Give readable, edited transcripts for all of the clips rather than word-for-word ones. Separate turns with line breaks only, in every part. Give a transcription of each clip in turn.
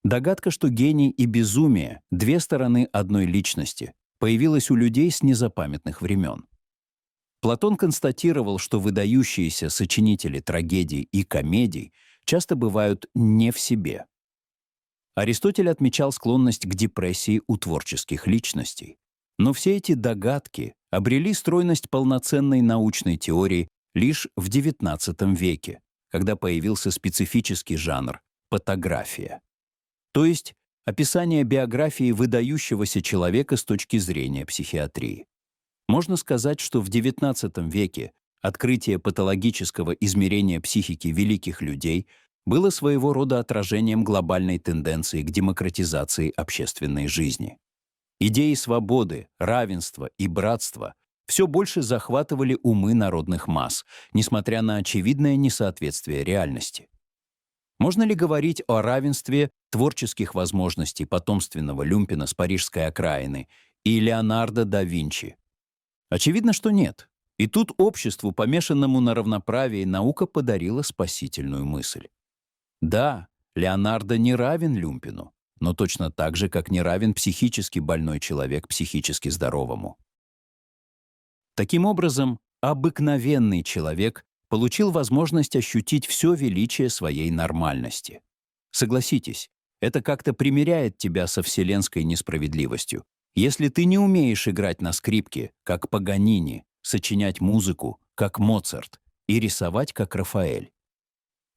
Догадка, что гений и безумие — две стороны одной личности, появилась у людей с незапамятных времен. Платон констатировал, что выдающиеся сочинители трагедий и комедий часто бывают не в себе. Аристотель отмечал склонность к депрессии у творческих личностей. Но все эти догадки обрели стройность полноценной научной теории лишь в XIX веке, когда появился специфический жанр — патография. То есть описание биографии выдающегося человека с точки зрения психиатрии. Можно сказать, что в XIX веке открытие патологического измерения психики великих людей было своего рода отражением глобальной тенденции к демократизации общественной жизни. Идеи свободы, равенства и братства все больше захватывали умы народных масс, несмотря на очевидное несоответствие реальности. Можно ли говорить о равенстве творческих возможностей потомственного люмпина с парижской окраины и Леонардо да Винчи? Очевидно, что нет. И тут обществу, помешанному на равноправии, наука подарила спасительную мысль. Да, Леонардо не равен люмпину, но точно так же, как не равен психически больной человек психически здоровому. Таким образом, обыкновенный человек получил возможность ощутить все величие своей нормальности. Согласитесь, это как-то примиряет тебя со вселенской несправедливостью. Если ты не умеешь играть на скрипке, как Паганини, сочинять музыку, как Моцарт, и рисовать, как Рафаэль.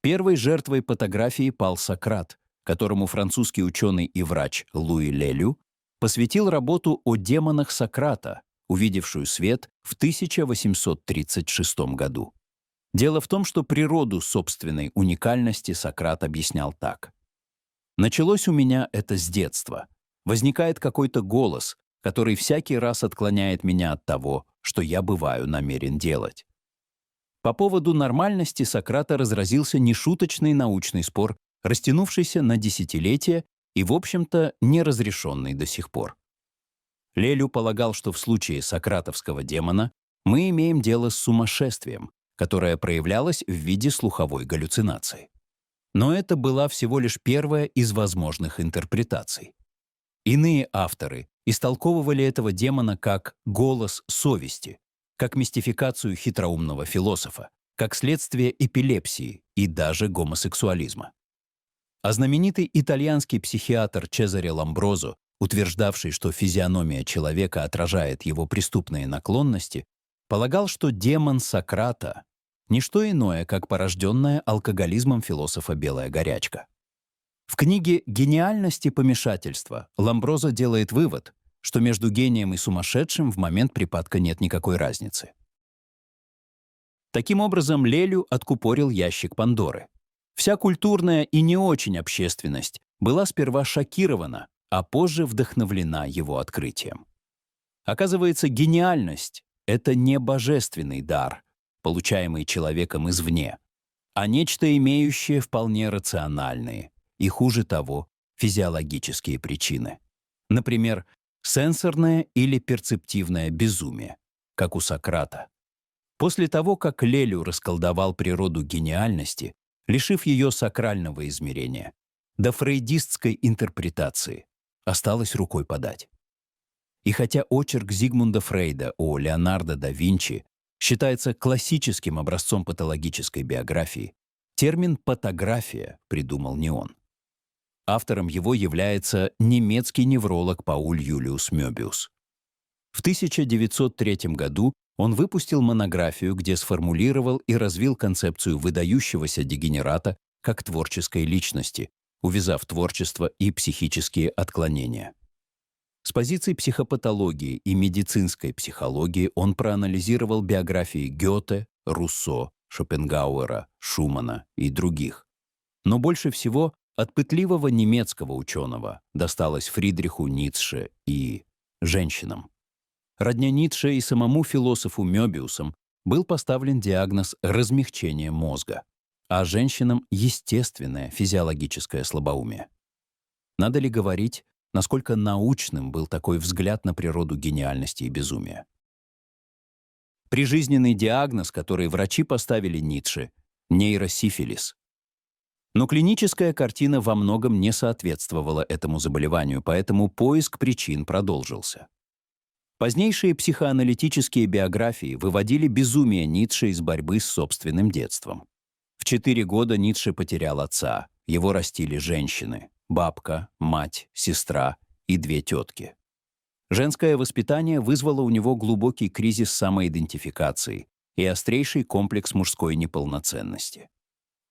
Первой жертвой патографии пал Сократ, которому французский ученый и врач Луи Лелю посвятил работу о демонах Сократа, увидевшую свет в 1836 году. Дело в том, что природу собственной уникальности Сократ объяснял так. «Началось у меня это с детства. Возникает какой-то голос, который всякий раз отклоняет меня от того, что я бываю намерен делать». По поводу нормальности Сократа разразился нешуточный научный спор, растянувшийся на десятилетия и, в общем-то, неразрешенный до сих пор. Лелю полагал, что в случае сократовского демона мы имеем дело с сумасшествием, которое проявлялось в виде слуховой галлюцинации. Но это была всего лишь первая из возможных интерпретаций. Иные авторы истолковывали этого демона как голос совести, как мистификацию хитроумного философа, как следствие эпилепсии и даже гомосексуализма. А знаменитый итальянский психиатр Чезаре Ламброзо, утверждавший, что физиономия человека отражает его преступные наклонности, полагал, что демон Сократа — не что иное, как порожденная алкоголизмом философа белая горячка. В книге «Гениальность и помешательство» Ламброзо делает вывод, что между гением и сумасшедшим в момент припадка нет никакой разницы. Таким образом, Лелю откупорил ящик Пандоры. Вся культурная и не очень общественность была сперва шокирована, а позже вдохновлена его открытием. Оказывается, гениальность — это не божественный дар, получаемый человеком извне, а нечто, имеющее вполне рациональные и, хуже того, физиологические причины. Например, сенсорное или перцептивное безумие, как у Сократа. После того, как Лелю расколдовал природу гениальности, лишив ее сакрального измерения, до фрейдистской интерпретации осталось рукой подать. И хотя очерк Зигмунда Фрейда о Леонардо да Винчи считается классическим образцом патологической биографии, термин «патография» придумал не он. Автором его является немецкий невролог Пауль Юлиус Мёбиус. В 1903 году он выпустил монографию, где сформулировал и развил концепцию выдающегося дегенерата как творческой личности, увязав творчество и психические отклонения. С позиции психопатологии и медицинской психологии он проанализировал биографии Гёте, Руссо, Шопенгауэра, Шумана и других. Но больше всего от пытливого немецкого ученого досталось Фридриху Ницше и женщинам. Родня Ницше и самому философу Мёбиусом был поставлен диагноз размягчения мозга, а женщинам — естественное физиологическое слабоумие. Надо ли говорить, насколько научным был такой взгляд на природу гениальности и безумия? Прижизненный диагноз, который врачи поставили Ницше — нейросифилис. Но клиническая картина во многом не соответствовала этому заболеванию, поэтому поиск причин продолжился. Позднейшие психоаналитические биографии выводили безумие Ницше из борьбы с собственным детством. В 4 года Ницше потерял отца, его растили женщины – бабка, мать, сестра и 2 тетки. Женское воспитание вызвало у него глубокий кризис самоидентификации и острейший комплекс мужской неполноценности.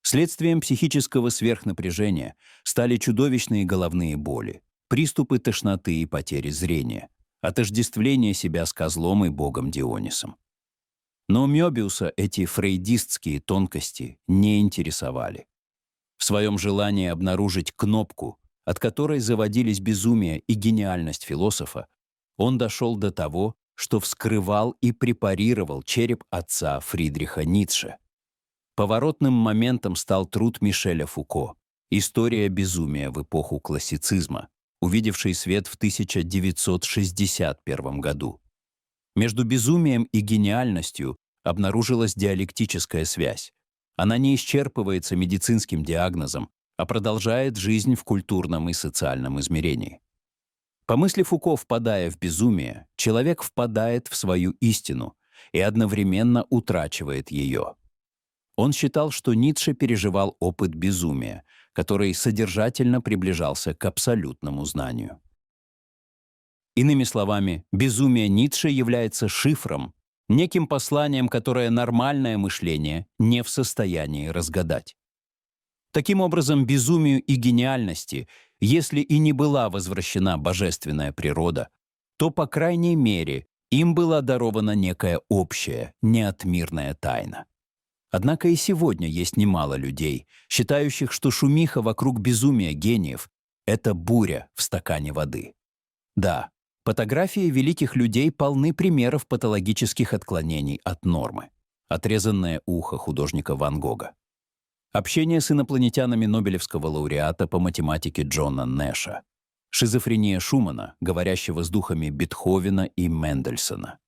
Следствием психического сверхнапряжения стали чудовищные головные боли, приступы тошноты и потери зрения, отождествление себя с козлом и богом Дионисом. Но Мёбиуса эти фрейдистские тонкости не интересовали. В своем желании обнаружить кнопку, от которой заводились безумие и гениальность философа, он дошел до того, что вскрывал и препарировал череп отца Фридриха Ницше. Поворотным моментом стал труд Мишеля Фуко «История безумия в эпоху классицизма», увидевший свет в 1961 году. Между безумием и гениальностью обнаружилась диалектическая связь. Она не исчерпывается медицинским диагнозом, а продолжает жизнь в культурном и социальном измерении. По мысли Фуко, впадая в безумие, человек впадает в свою истину и одновременно утрачивает ее. Он считал, что Ницше переживал опыт безумия, который содержательно приближался к абсолютному знанию. Иными словами, безумие Ницше является шифром, неким посланием, которое нормальное мышление не в состоянии разгадать. Таким образом, безумию и гениальности, если и не была возвращена божественная природа, то, по крайней мере, им была дарована некая общая, неотмирная тайна. Однако и сегодня есть немало людей, считающих, что шумиха вокруг безумия гениев — это буря в стакане воды. Да, фотографии великих людей полны примеров патологических отклонений от нормы. Отрезанное ухо художника Ван Гога. Общение с инопланетянами Нобелевского лауреата по математике Джона Нэша. Шизофрения Шумана, говорящего с духами Бетховена и Мендельсона.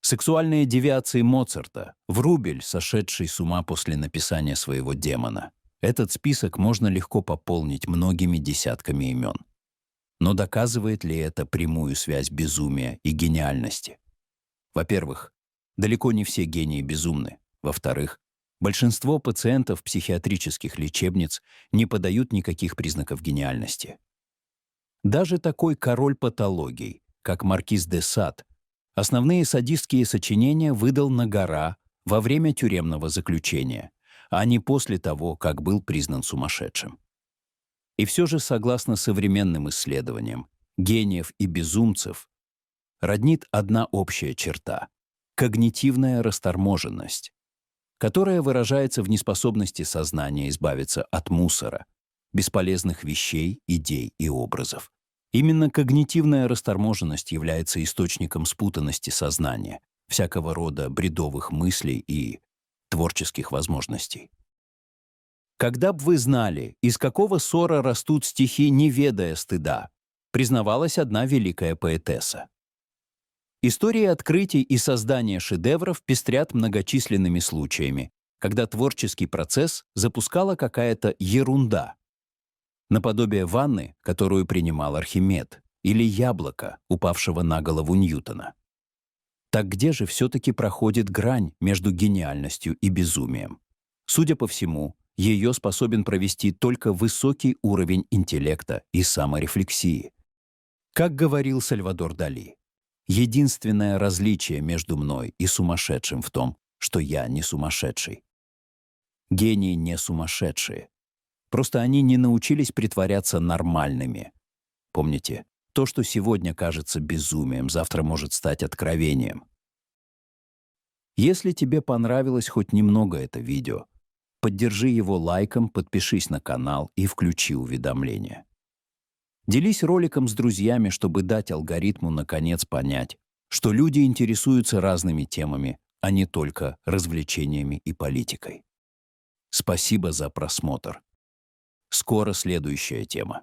Сексуальные девиации Моцарта, Врубель, сошедший с ума после написания своего «Демона». Этот список можно легко пополнить многими десятками имен. Но доказывает ли это прямую связь безумия и гениальности? Во-первых, далеко не все гении безумны. Во-вторых, большинство пациентов психиатрических лечебниц не подают никаких признаков гениальности. Даже такой король патологий, как маркиз де Сад, основные садистские сочинения выдал на гора во время тюремного заключения, а не после того, как был признан сумасшедшим. И все же, согласно современным исследованиям, гениев и безумцев роднит одна общая черта — когнитивная расторможенность, которая выражается в неспособности сознания избавиться от мусора, бесполезных вещей, идей и образов. Именно когнитивная расторможенность является источником спутанности сознания, всякого рода бредовых мыслей и творческих возможностей. «Когда б вы знали, из какого ссора растут стихи, не ведая стыда», признавалась одна великая поэтесса. Истории открытий и создания шедевров пестрят многочисленными случаями, когда творческий процесс запускала какая-то ерунда, наподобие ванны, которую принимал Архимед, или яблока, упавшего на голову Ньютона. Так где же все-таки проходит грань между гениальностью и безумием? Судя по всему, ее способен провести только высокий уровень интеллекта и саморефлексии. Как говорил Сальвадор Дали, единственное различие между мной и сумасшедшим в том, что я не сумасшедший. Гении не сумасшедшие. Просто они не научились притворяться нормальными. Помните, то, что сегодня кажется безумием, завтра может стать откровением. Если тебе понравилось хоть немного это видео, поддержи его лайком, подпишись на канал и включи уведомления. Делись роликом с друзьями, чтобы дать алгоритму наконец понять, что люди интересуются разными темами, а не только развлечениями и политикой. Спасибо за просмотр. Скоро следующая тема.